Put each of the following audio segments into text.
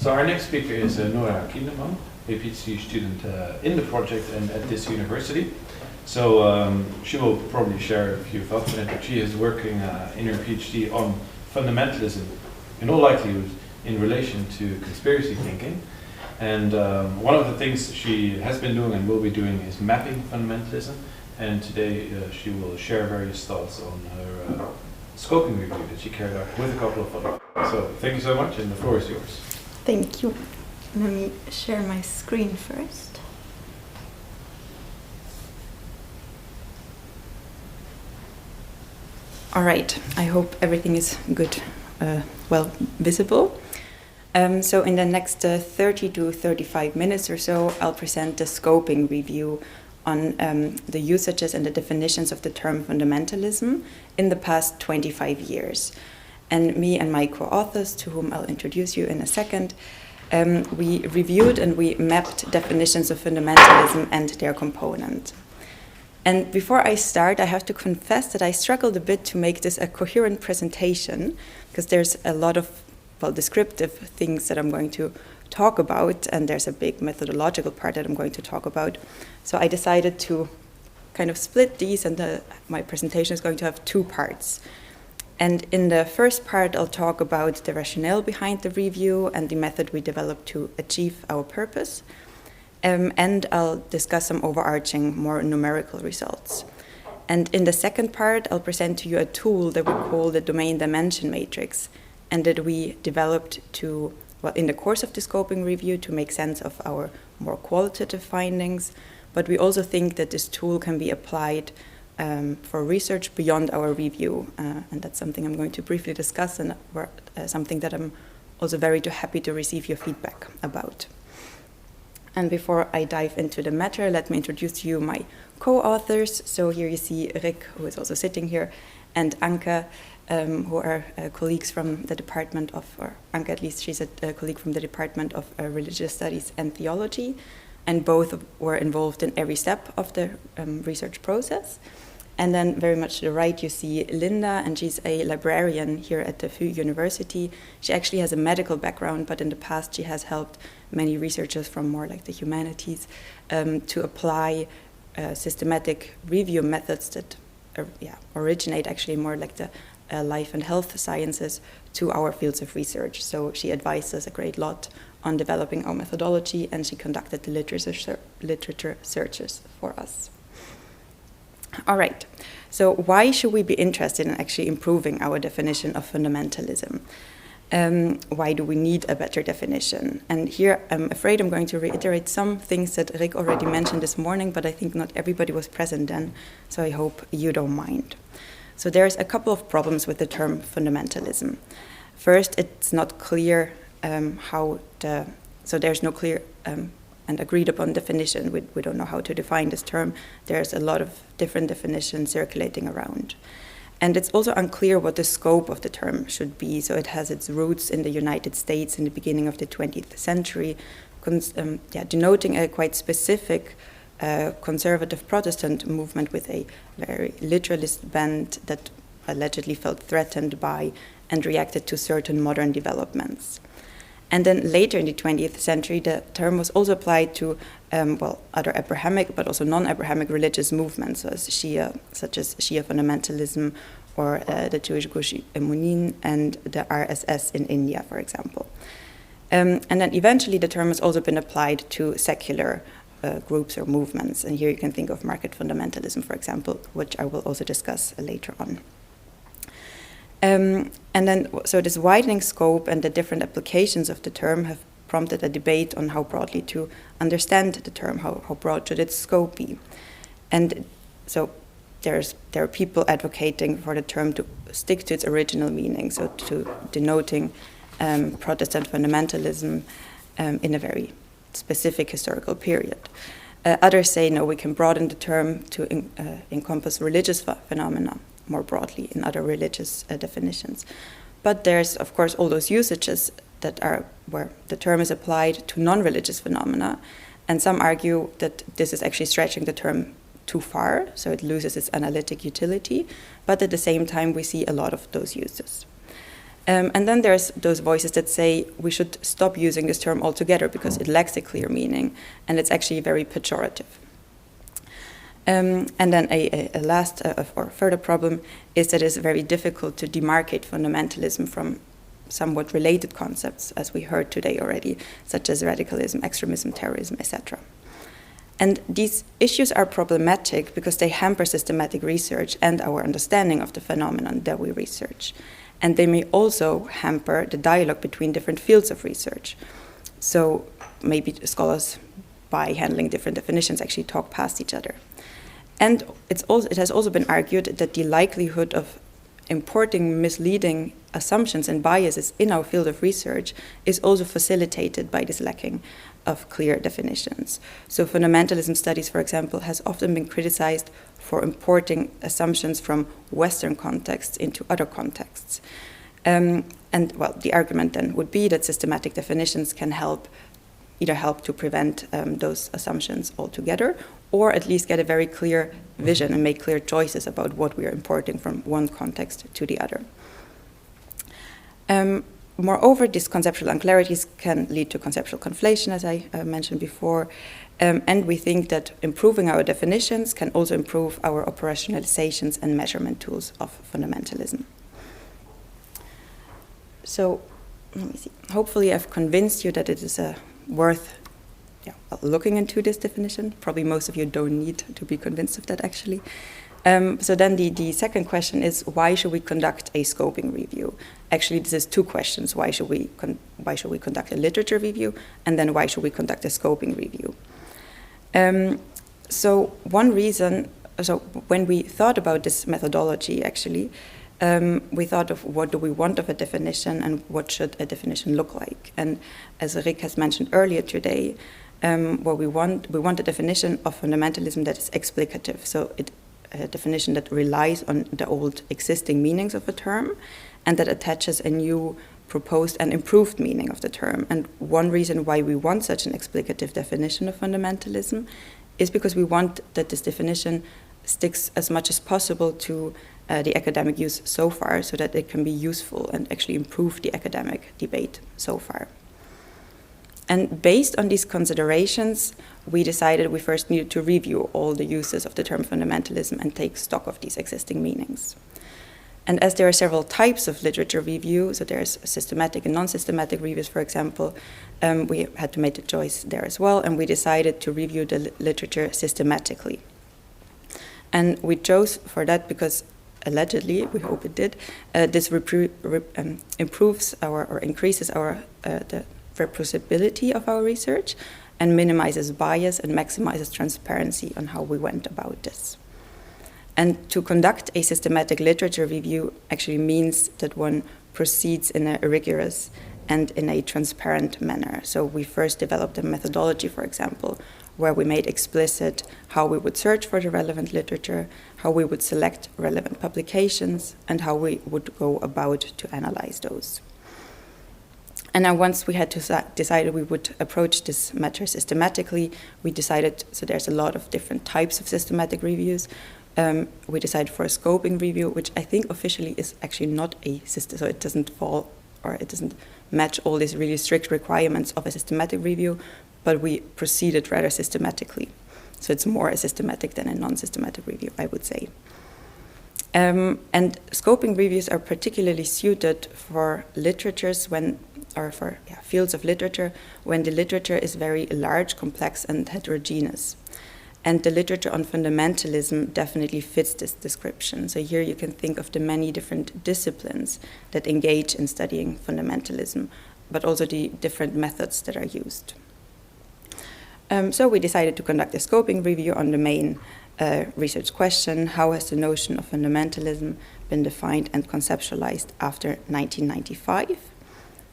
So our next speaker is Nora, Kindermann, a PhD student in the project and at this university. So she will probably share a few thoughts on it, but she is working in her PhD on fundamentalism, in all likelihood in relation to conspiracy thinking. And one of the things she has been doing and will be doing is mapping fundamentalism. And today she will share various thoughts on her scoping review that she carried out with a couple of others. So thank you so much, and the floor is yours. Thank you. Let me share my screen first. All right, I hope everything is good, well visible. So in the next 30 to 35 minutes or so, I'll present the scoping review on the usages and the definitions of the term fundamentalism in the past 25 years. And me and my co-authors, to whom I'll introduce you in a second, we reviewed and we mapped definitions of fundamentalism and their component. And before I start, I have to confess that I struggled a bit to make this a coherent presentation, because there's a lot of, well, descriptive things that I'm going to talk about, and there's a big methodological part that I'm going to talk about. So I decided to kind of split these, and my presentation is going to have two parts. And in the first part, I'll talk about the rationale behind the review and the method we developed to achieve our purpose. And I'll discuss some overarching, more numerical results. And in the second part, I'll present to you a tool that we call the domain dimension matrix, and that we developed to, well, in the course of the scoping review to make sense of our more qualitative findings. But we also think that this tool can be applied for research beyond our review, and that's something I'm going to briefly discuss, and something that I'm also very happy to receive your feedback about. And before I dive into the matter, let me introduce to you my co-authors. So here you see Rick, who is also sitting here, and Anke, who are colleagues from the department of, or Anke at least, she's a colleague from the Department of Religious Studies and Theology, and both were involved in every step of the research process. And then very much to the right, you see Linda, and she's a librarian here at the VU University. She actually has a medical background, but in the past she has helped many researchers from more like the humanities to apply systematic review methods that originate actually more like the life and health sciences to our fields of research. So she advised us a great lot on developing our methodology, and she conducted the literature searches for us. All right, so why should we be interested in actually improving our definition of fundamentalism? Why do we need a better definition? And here I'm afraid I'm going to reiterate some things that Rick already mentioned this morning, but I think not everybody was present then, so I hope you don't mind. So there's a couple of problems with the term fundamentalism. First, it's not clear so there's no clear and agreed upon definition. We don't know how to define this term. There's a lot of different definitions circulating around. And it's also unclear what the scope of the term should be. So it has its roots in the United States in the beginning of the 20th century, denoting a quite specific conservative Protestant movement with a very literalist bent that allegedly felt threatened by and reacted to certain modern developments. And then later in the 20th century, the term was also applied to other Abrahamic but also non-Abrahamic religious movements, such as Shia fundamentalism or the Jewish Gush Emunim and the RSS in India, for example. And then eventually the term has also been applied to secular groups or movements. And here you can think of market fundamentalism, for example, which I will also discuss later on. And then, so this widening scope and the different applications of the term have prompted a debate on how broadly to understand the term, how broad should its scope be. And so there are people advocating for the term to stick to its original meaning, so to denoting Protestant fundamentalism in a very specific historical period. Others say, no, we can broaden the term to encompass religious phenomena more broadly in other religious definitions. But there's, of course, all those usages that are where the term is applied to non-religious phenomena, and some argue that this is actually stretching the term too far, so it loses its analytic utility, but at the same time we see a lot of those uses. And then there's those voices that say we should stop using this term altogether because it lacks a clear meaning, and it's actually very pejorative. And then a last or further problem is that it's very difficult to demarcate fundamentalism from somewhat related concepts, as we heard today already, such as radicalism, extremism, terrorism, etc. And these issues are problematic because they hamper systematic research and our understanding of the phenomenon that we research. And they may also hamper the dialogue between different fields of research. So maybe scholars, by handling different definitions, actually talk past each other. And it has also been argued that the likelihood of importing misleading assumptions and biases in our field of research is also facilitated by this lacking of clear definitions. So fundamentalism studies, for example, has often been criticized for importing assumptions from Western contexts into other contexts. And well, the argument then would be that systematic definitions can either help to prevent those assumptions altogether, or at least get a very clear vision and make clear choices about what we are importing from one context to the other. Moreover, these conceptual unclarities can lead to conceptual conflation, as I mentioned before, and we think that improving our definitions can also improve our operationalizations and measurement tools of fundamentalism. So, let me see. Hopefully I've convinced you that it is worth looking into this definition. Probably most of you don't need to be convinced of that, actually. So then the second question is, why should we conduct a scoping review? Actually, this is two questions. Why should we conduct a literature review? And then why should we conduct a scoping review? So one reason, so when we thought about this methodology, actually, we thought of what do we want of a definition and what should a definition look like. And as Rick has mentioned earlier today, what we want a definition of fundamentalism that is explicative. So a definition that relies on the old existing meanings of a term and that attaches a new proposed and improved meaning of the term. And one reason why we want such an explicative definition of fundamentalism is because we want that this definition sticks as much as possible to the academic use so far, so that it can be useful and actually improve the academic debate so far. And based on these considerations, we decided we first needed to review all the uses of the term fundamentalism and take stock of these existing meanings. And as there are several types of literature review, so there's systematic and non-systematic reviews, for example, we had to make a choice there as well, and we decided to review the literature systematically. And we chose for that because allegedly, we hope it did, this improves or increases the reproducibility of our research and minimizes bias and maximizes transparency on how we went about this. And to conduct a systematic literature review actually means that one proceeds in a rigorous and in a transparent manner. So we first developed a methodology, for example, where we made explicit how we would search for the relevant literature, how we would select relevant publications, and how we would go about to analyze those. And now once we had decided we would approach this matter systematically, we decided, so there's a lot of different types of systematic reviews. We decided for a scoping review, which I think officially is actually not a system, so it doesn't fall, or it doesn't match all these really strict requirements of a systematic review, but we proceeded rather systematically. So it's more a systematic than a non-systematic review, I would say. And scoping reviews are particularly suited for literatures for fields of literature when the literature is very large, complex, and heterogeneous. And the literature on fundamentalism definitely fits this description. So here you can think of the many different disciplines that engage in studying fundamentalism, but also the different methods that are used. So we decided to conduct a scoping review on the main research question: how has the notion of fundamentalism been defined and conceptualized after 1995?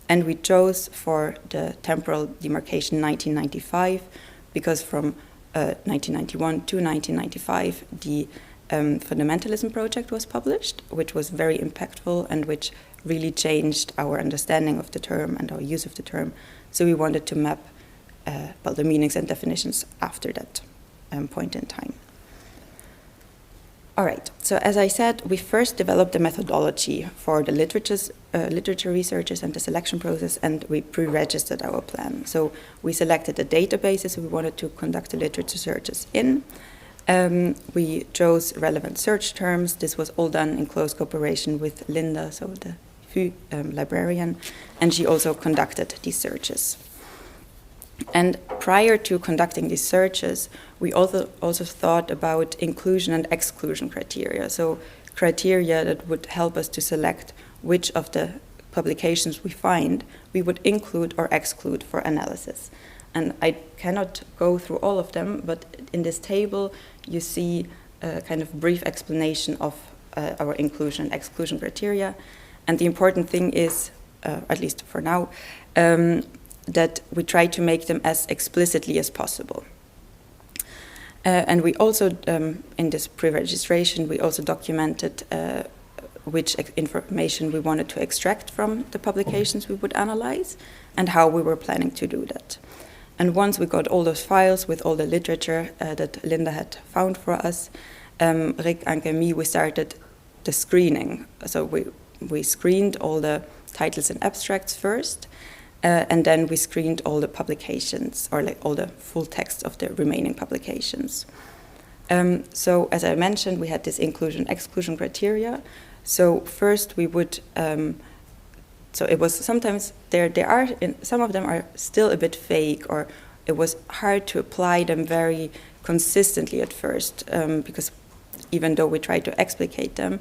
And we chose for the temporal demarcation 1995 because from 1991 to 1995 the Fundamentalism project was published, which was very impactful and which really changed our understanding of the term and our use of the term. So we wanted to map the meanings and definitions after that point in time. All right, so as I said, we first developed a methodology for the literature researches and the selection process, and we pre-registered our plan. So we selected the databases we wanted to conduct the literature searches in. We chose relevant search terms. This was all done in close cooperation with Linda, so the FU librarian, and she also conducted these searches. And prior to conducting these searches, we also thought about inclusion and exclusion criteria. So criteria that would help us to select which of the publications we find we would include or exclude for analysis. And I cannot go through all of them, but in this table you see a kind of brief explanation of our inclusion and exclusion criteria. And the important thing is, at least for now, that we try to make them as explicitly as possible. And we also, in this pre-registration, we also documented which information we wanted to extract from the publications we would analyze and how we were planning to do that. And once we got all those files with all the literature that Linda had found for us, Rick, Anke, and me, we started the screening. So we screened all the titles and abstracts first, and then we screened all the publications, or like all the full text of the remaining publications. So as I mentioned, we had this inclusion-exclusion criteria. So first we would, so it was sometimes, some of them are still a bit vague, or it was hard to apply them very consistently at first, because even though we tried to explicate them,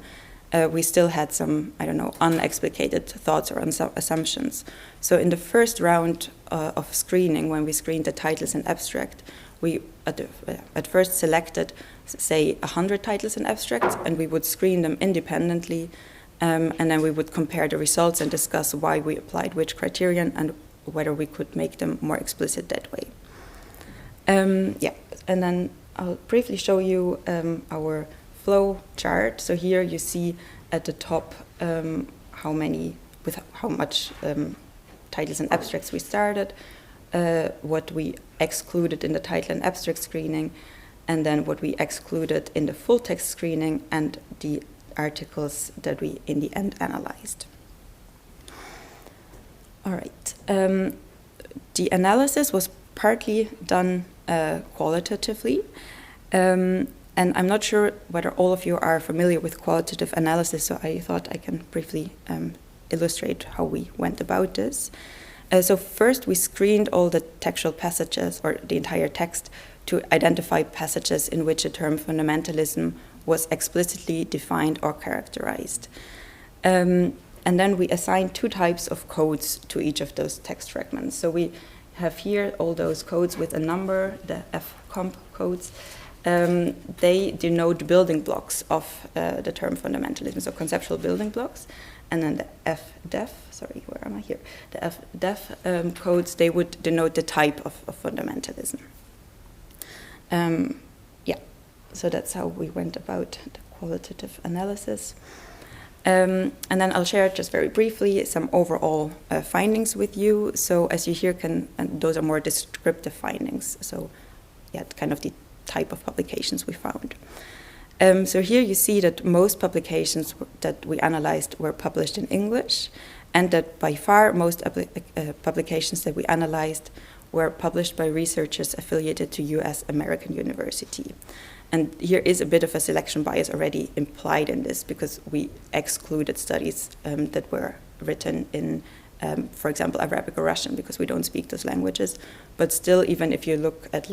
we still had some, unexplicated thoughts or assumptions. So in the first round of screening, when we screened the titles and abstract, we at first selected, say, 100 titles and abstracts, and we would screen them independently, and then we would compare the results and discuss why we applied which criterion and whether we could make them more explicit that way. And then I'll briefly show you our flow chart. So here you see at the top how much titles and abstracts we started, what we excluded in the title and abstract screening, and then what we excluded in the full text screening, and the articles that we in the end analyzed. All right. The analysis was partly done qualitatively. And I'm not sure whether all of you are familiar with qualitative analysis, so I thought I can briefly illustrate how we went about this. So first we screened all the textual passages, or the entire text, to identify passages in which the term fundamentalism was explicitly defined or characterized. And then we assigned two types of codes to each of those text fragments. So we have here all those codes with a number, the FComp codes. They denote building blocks of the term fundamentalism, so conceptual building blocks. And then the FDEF, sorry, where am I here? The FDEF codes, they would denote the type of fundamentalism. So that's how we went about the qualitative analysis. And then I'll share just very briefly some overall findings with you. So as you hear, and those are more descriptive findings. So kind of the type of publications we found. So here you see that most publications that we analyzed were published in English, and that by far most publications that we analyzed were published by researchers affiliated to US American University. And here is a bit of a selection bias already implied in this, because we excluded studies that were written in, for example, Arabic or Russian, because we don't speak those languages. But still, even if you look at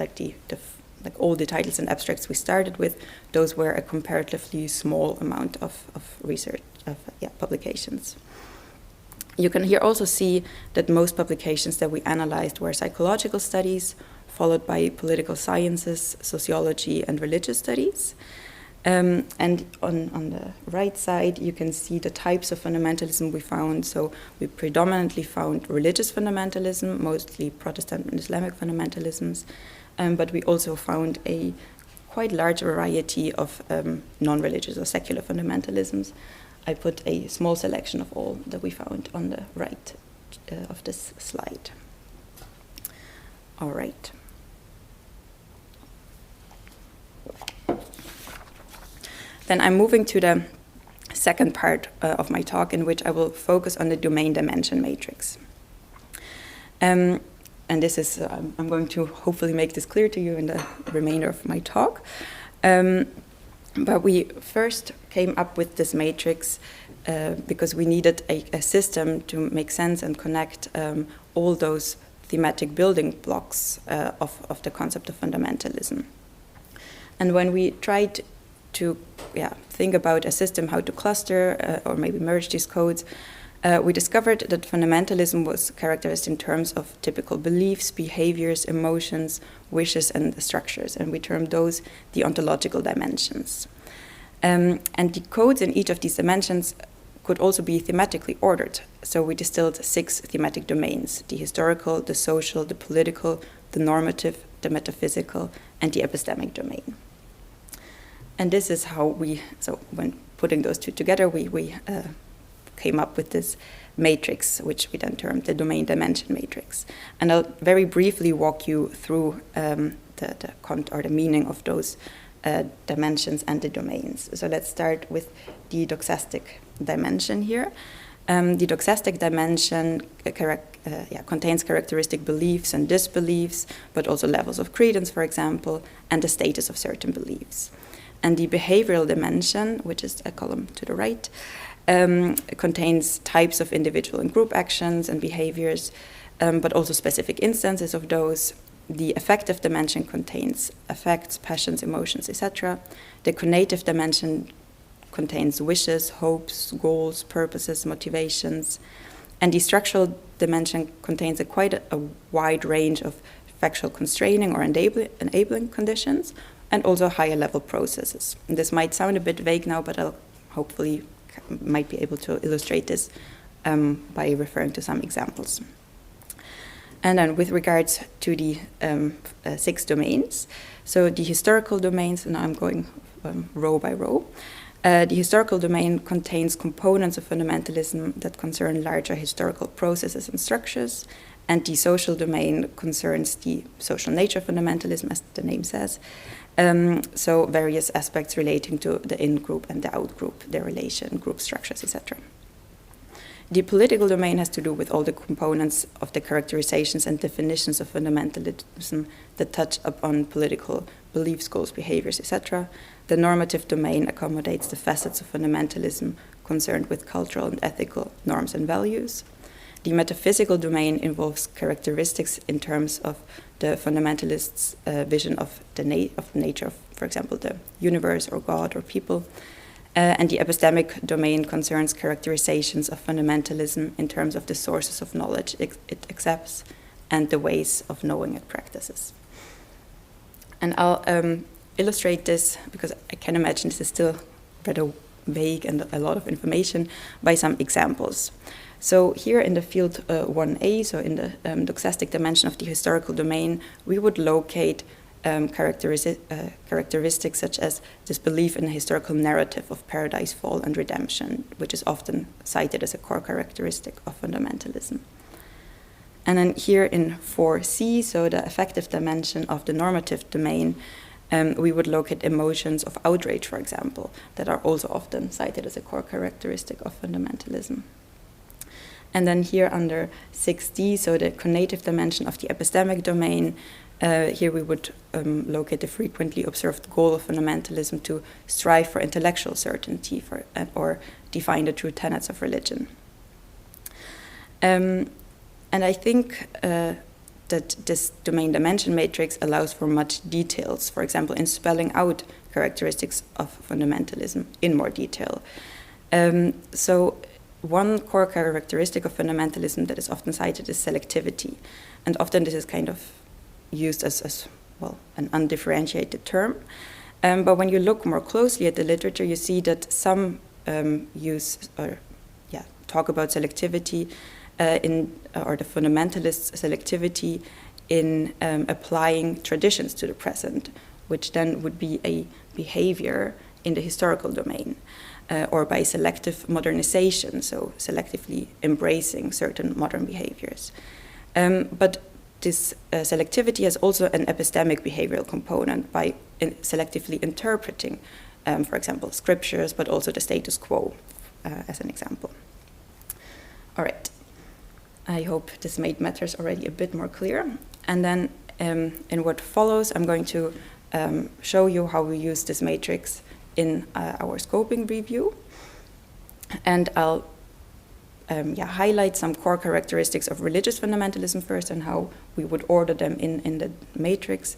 all the titles and abstracts we started with, those were a comparatively small amount of research, publications. You can here also see that most publications that we analyzed were psychological studies, followed by political sciences, sociology, and religious studies. And on the right side, you can see the types of fundamentalism we found. So we predominantly found religious fundamentalism, mostly Protestant and Islamic fundamentalisms, but we also found a quite large variety of non-religious or secular fundamentalisms. I put a small selection of all that we found on the right of this slide. All right. Then I'm moving to the second part of my talk, in which I will focus on the domain dimension matrix. And this is, I'm going to hopefully make this clear to you in the remainder of my talk. But we first came up with this matrix because we needed a system to make sense and connect all those thematic building blocks of the concept of fundamentalism. And when we tried to think about a system, how to cluster or maybe merge these codes, we discovered that fundamentalism was characterized in terms of typical beliefs, behaviors, emotions, wishes, and structures, and we termed those the ontological dimensions. And the codes in each of these dimensions could also be thematically ordered. So we distilled 6 thematic domains: the historical, the social, the political, the normative, the metaphysical, and the epistemic domain. And this is how so when putting those two together, we came up with this matrix, which we then termed the domain dimension matrix. And I'll very briefly walk you through the meaning of those dimensions and the domains. So let's start with the doxastic dimension here. The doxastic dimension contains characteristic beliefs and disbeliefs, but also levels of credence, for example, and the status of certain beliefs. And the behavioral dimension, which is a column to the right, contains types of individual and group actions and behaviors, but also specific instances of those. The affective dimension contains affects, passions, emotions, etc. The conative dimension contains wishes, hopes, goals, purposes, motivations. And the structural dimension contains quite a wide range of factual constraining or enabling conditions, and also higher level processes. And this might sound a bit vague now, but I'll hopefully might be able to illustrate this by referring to some examples. And then with regards to the 6 domains, so the historical domains, and I'm going row by row. The historical domain contains components of fundamentalism that concern larger historical processes and structures, and the social domain concerns the social nature of fundamentalism, as the name says. So various aspects relating to the in-group and the out-group, their relation, group structures, etc. The political domain has to do with all the components of the characterizations and definitions of fundamentalism that touch upon political beliefs, goals, behaviors, etc. The normative domain accommodates the facets of fundamentalism concerned with cultural and ethical norms and values. The metaphysical domain involves characteristics in terms of the fundamentalists' vision of the nature of, for example, the universe or God or people. And the epistemic domain concerns characterizations of fundamentalism in terms of the sources of knowledge it accepts and the ways of knowing it practices. And I'll illustrate this, because I can imagine this is still rather vague and a lot of information, by some examples. So here in the field 1A, so in the doxastic dimension of the historical domain, we would locate characteristics such as this belief in a historical narrative of paradise, fall, and redemption, which is often cited as a core characteristic of fundamentalism. And then here in 4C, so the affective dimension of the normative domain, we would locate emotions of outrage, for example, that are also often cited as a core characteristic of fundamentalism. And then here under 6D, so the conative dimension of the epistemic domain, here we would locate the frequently observed goal of fundamentalism to strive for intellectual certainty or define the true tenets of religion. And I think that this domain dimension matrix allows for much details, for example, in spelling out characteristics of fundamentalism in more detail. So one core characteristic of fundamentalism that is often cited is selectivity. And often this is kind of used as an undifferentiated term. But when you look more closely at the literature, you see that some talk about selectivity or the fundamentalist selectivity in applying traditions to the present, which then would be a behavior in the historical domain, or by selective modernization, so selectively embracing certain modern behaviors. But this selectivity has also an epistemic behavioral component by selectively interpreting for example, scriptures, but also the status quo, as an example. All right. I hope this made matters already a bit more clear. And then in what follows, I'm going to show you how we use this matrix in our scoping review. And I'll highlight some core characteristics of religious fundamentalism first and how we would order them in the matrix.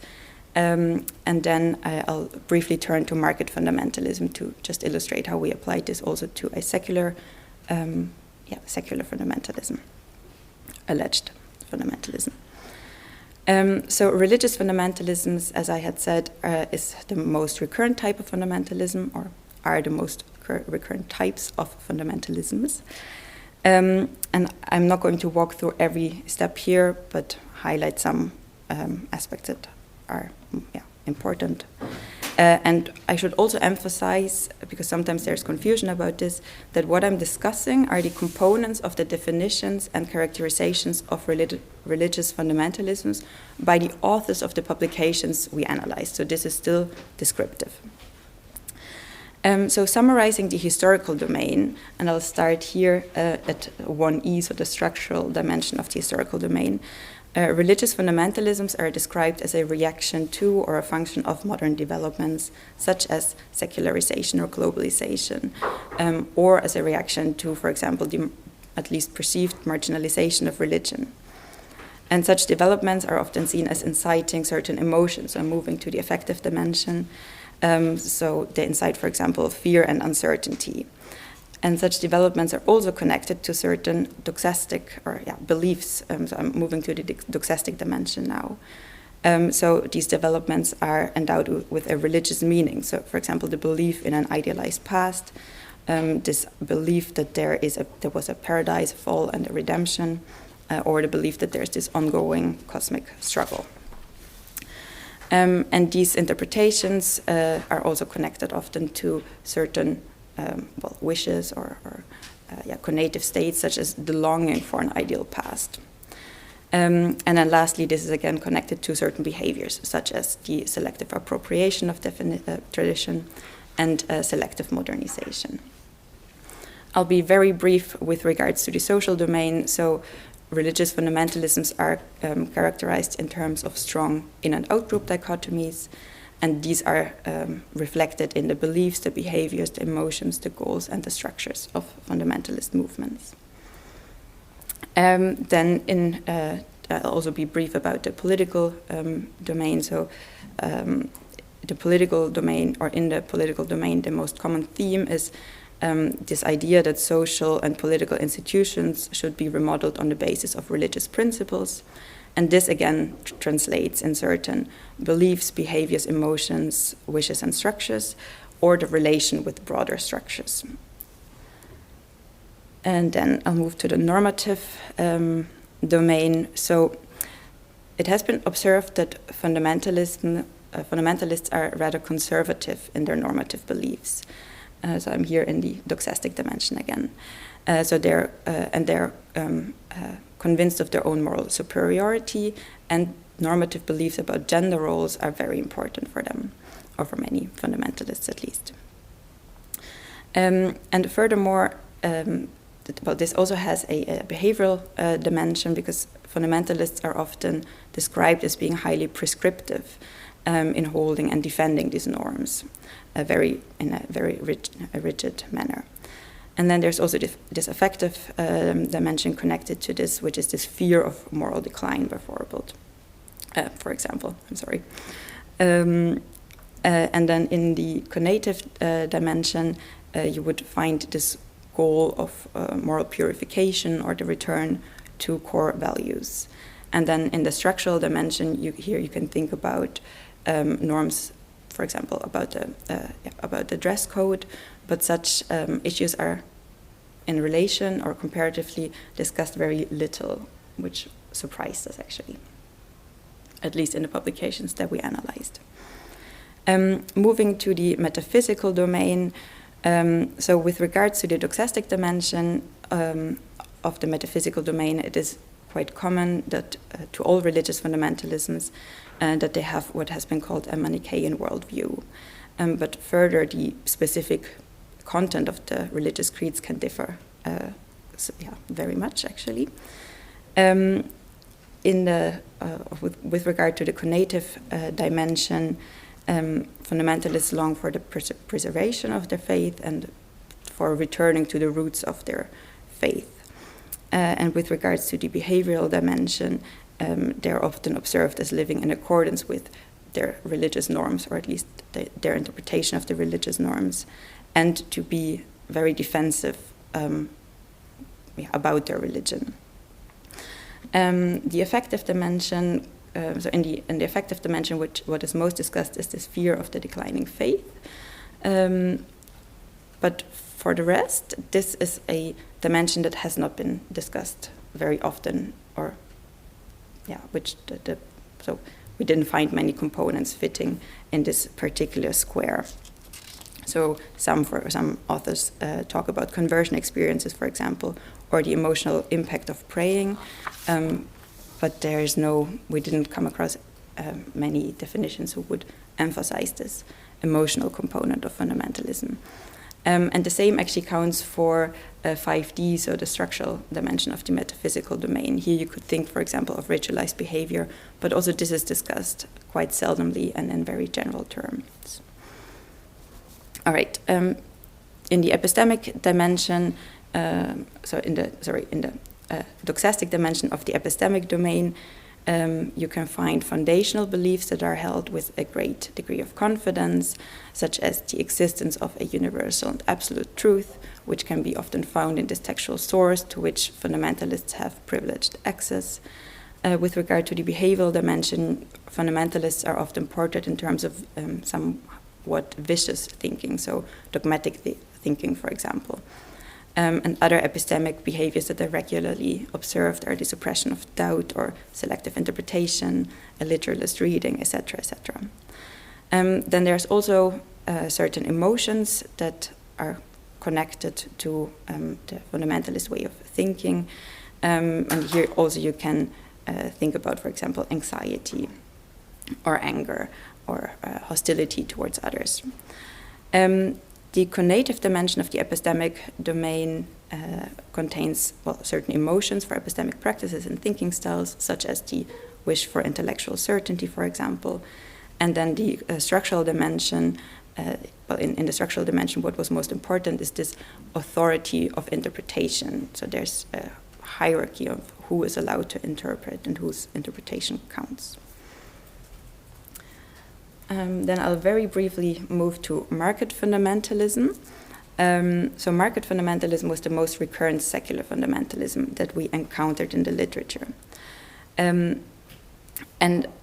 And then I'll briefly turn to market fundamentalism to just illustrate how we applied this also to a secular fundamentalism, alleged fundamentalism. So religious fundamentalisms, as I had said, is the most recurrent type of fundamentalism, or are the most recurrent types of fundamentalisms. And I'm not going to walk through every step here, but highlight some aspects that are important. And I should also emphasize, because sometimes there's confusion about this, that what I'm discussing are the components of the definitions and characterizations of religious fundamentalisms by the authors of the publications we analyzed. So this is still descriptive. So summarizing the historical domain, and I'll start here at 1E, so the structural dimension of the historical domain. Religious fundamentalisms are described as a reaction to or a function of modern developments, such as secularization or globalization, or as a reaction to, for example, the at least perceived marginalization of religion. And such developments are often seen as inciting certain emotions, or moving to the affective dimension. So they incite, for example, fear and uncertainty. And such developments are also connected to certain doxastic beliefs. So I'm moving to the doxastic dimension now. So these developments are endowed with a religious meaning. So, for example, the belief in an idealized past, this belief that there was a paradise, a fall, and a redemption, or the belief that there's this ongoing cosmic struggle. And these interpretations are also connected often to certain wishes or connative states, such as the longing for an ideal past. And then lastly, this is again connected to certain behaviors, such as the selective appropriation of tradition and selective modernization. I'll be very brief with regards to the social domain. So religious fundamentalisms are characterized in terms of strong in- and out-group dichotomies, and these are reflected in the beliefs, the behaviors, the emotions, the goals, and the structures of fundamentalist movements. Then I'll also be brief about the political domain. So the political domain, or in the political domain, the most common theme is this idea that social and political institutions should be remodeled on the basis of religious principles. And this again translates in certain beliefs, behaviors, emotions, wishes, and structures, or the relation with broader structures. And then I'll move to the normative domain. So it has been observed that fundamentalists are rather conservative in their normative beliefs. So I'm here in the doxastic dimension again. So they're convinced of their own moral superiority, and normative beliefs about gender roles are very important for them, or for many fundamentalists at least. And furthermore, this also has a behavioral dimension, because fundamentalists are often described as being highly prescriptive in holding and defending these norms, in a very rigid manner. And then there's also this affective dimension connected to this, which is this fear of moral decline for example. I'm sorry. And then in the connative dimension, you would find this goal of moral purification, or the return to core values. And then in the structural dimension, here you can think about norms, for example, about the dress code, but such issues are in relation or comparatively discussed very little, which surprised us actually, at least in the publications that we analyzed. Moving to the metaphysical domain, so with regards to the doxastic dimension of the metaphysical domain, it is quite common that to all religious fundamentalisms that they have what has been called a Manichaean worldview. but further the specific content of the religious creeds can differ very much, actually. With regard to the conative dimension, fundamentalists long for the preservation of their faith and for returning to the roots of their faith. And with regards to the behavioral dimension, they're often observed as living in accordance with their religious norms, or at least their interpretation of the religious norms, and to be very defensive about their religion. The affective dimension, so in the affective dimension, what is most discussed is this fear of the declining faith. But for the rest, this is a dimension that has not been discussed very often, so we didn't find many components fitting in this particular square. So some authors talk about conversion experiences, for example, or the emotional impact of praying, but we didn't come across many definitions who would emphasize this emotional component of fundamentalism. And the same actually counts for 5D, so the structural dimension of the metaphysical domain. Here you could think, for example, of ritualized behavior, but also this is discussed quite seldomly and in very general terms. All right. In the epistemic dimension, in the doxastic dimension of the epistemic domain, you can find foundational beliefs that are held with a great degree of confidence, such as the existence of a universal and absolute truth, which can be often found in this textual source to which fundamentalists have privileged access. With regard to the behavioral dimension, fundamentalists are often portrayed in terms of somewhat vicious thinking, so dogmatic thinking, for example. And other epistemic behaviors that are regularly observed are the suppression of doubt or selective interpretation, a literalist reading, etc., etc. Then there's also certain emotions that are connected to the fundamentalist way of thinking. And here also you can think about, for example, anxiety or anger or hostility towards others. The conative dimension of the epistemic domain contains certain emotions for epistemic practices and thinking styles, such as the wish for intellectual certainty, for example. And then the structural dimension, in the structural dimension, what was most important is this authority of interpretation. So there's a hierarchy of who is allowed to interpret and whose interpretation counts. Then I'll very briefly move to market fundamentalism. So market fundamentalism was the most recurrent secular fundamentalism that we encountered in the literature. And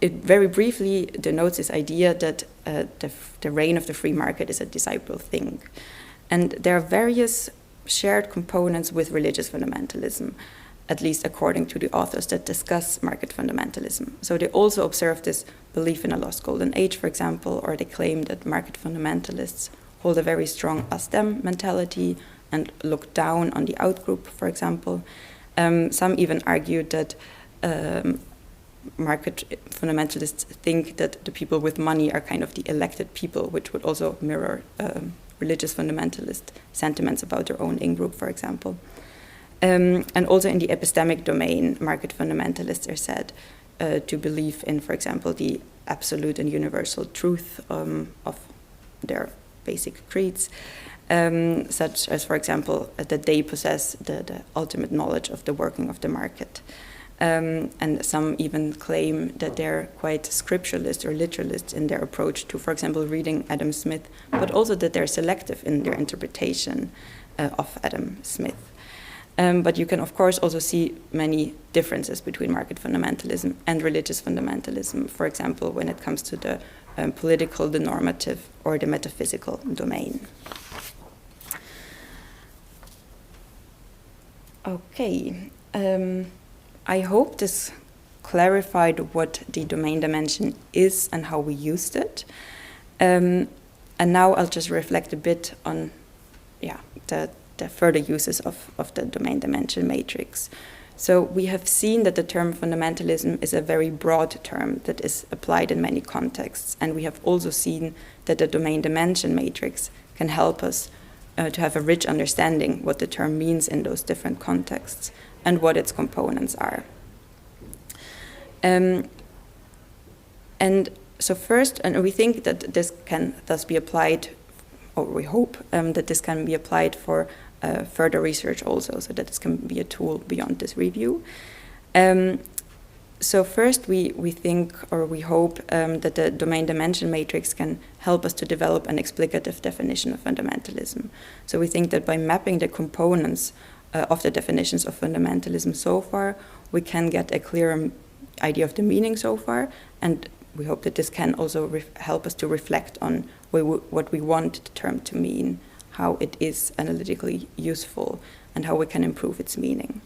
it very briefly denotes this idea that the reign of the free market is a desirable thing. And there are various shared components with religious fundamentalism, at least according to the authors that discuss market fundamentalism. So they also observe this belief in a lost golden age, for example, or they claim that market fundamentalists hold a very strong us-them mentality and look down on the outgroup, for example. Some even argued that market fundamentalists think that the people with money are kind of the elected people, which would also mirror religious fundamentalist sentiments about their own in-group, for example. And also in the epistemic domain, market fundamentalists are said to believe in, for example, the absolute and universal truth of their basic creeds, such as, for example, that they possess the ultimate knowledge of the working of the market. And some even claim that they're quite scripturalist or literalist in their approach to, for example, reading Adam Smith, but also that they're selective in their interpretation of Adam Smith. But you can, of course, also see many differences between market fundamentalism and religious fundamentalism, for example, when it comes to the political, the normative, or the metaphysical domain. Okay. I hope this clarified what the domain dimension is and how we used it. And now I'll just reflect a bit on the further uses of the domain dimension matrix So we have seen that the term fundamentalism is a very broad term that is applied in many contexts, and we have also seen that the domain dimension matrix can help us to have a rich understanding what the term means in those different contexts and what its components are. And so first, and we think that this can thus be applied, or we hope that this can be applied for further research also, so that this can be a tool beyond this review. So first, we think, or we hope, that the domain dimension matrix can help us to develop an explicative definition of fundamentalism. So we think that by mapping the components of the definitions of fundamentalism so far, we can get a clearer idea of the meaning so far, and we hope that this can also help us to reflect on what we want the term to mean, how it is analytically useful, and how we can improve its meaning.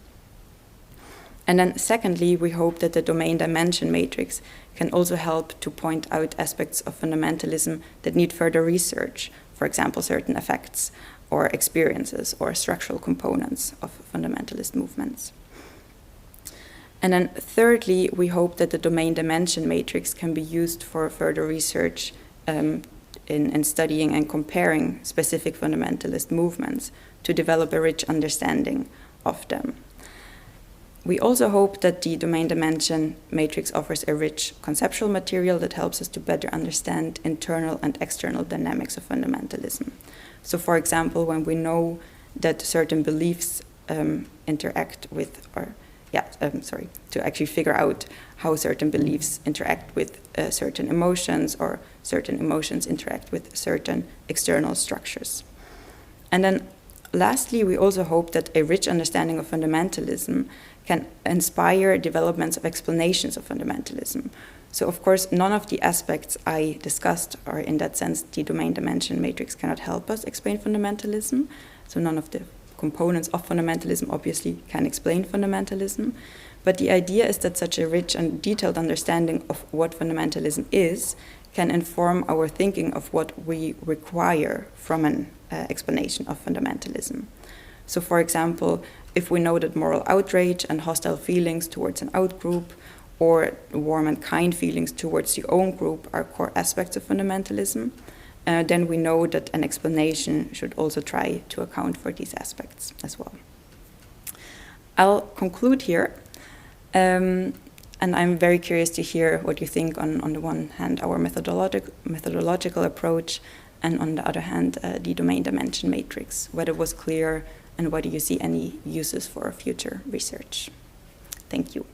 And then secondly, we hope that the domain dimension matrix can also help to point out aspects of fundamentalism that need further research, for example, certain effects or experiences or structural components of fundamentalist movements. And then thirdly, we hope that the domain dimension matrix can be used for further research in studying and comparing specific fundamentalist movements to develop a rich understanding of them. We also hope that the domain dimension matrix offers a rich conceptual material that helps us to better understand internal and external dynamics of fundamentalism. So for example, when we know that certain beliefs interact with, to actually figure out how certain beliefs interact with certain emotions, or certain emotions interact with certain external structures. And then lastly, we also hope that a rich understanding of fundamentalism can inspire developments of explanations of fundamentalism. So of course, none of the aspects I discussed, or in that sense, the domain dimension matrix cannot help us explain fundamentalism. So none of the components of fundamentalism obviously can explain fundamentalism. But the idea is that such a rich and detailed understanding of what fundamentalism is can inform our thinking of what we require from an explanation of fundamentalism. So for example, if we know that moral outrage and hostile feelings towards an outgroup, or warm and kind feelings towards the own group are core aspects of fundamentalism, then we know that an explanation should also try to account for these aspects as well. I'll conclude here, and I'm very curious to hear what you think on the one hand, our methodological approach, and on the other hand, the domain dimension matrix, whether it was clear and whether you see any uses for future research. Thank you.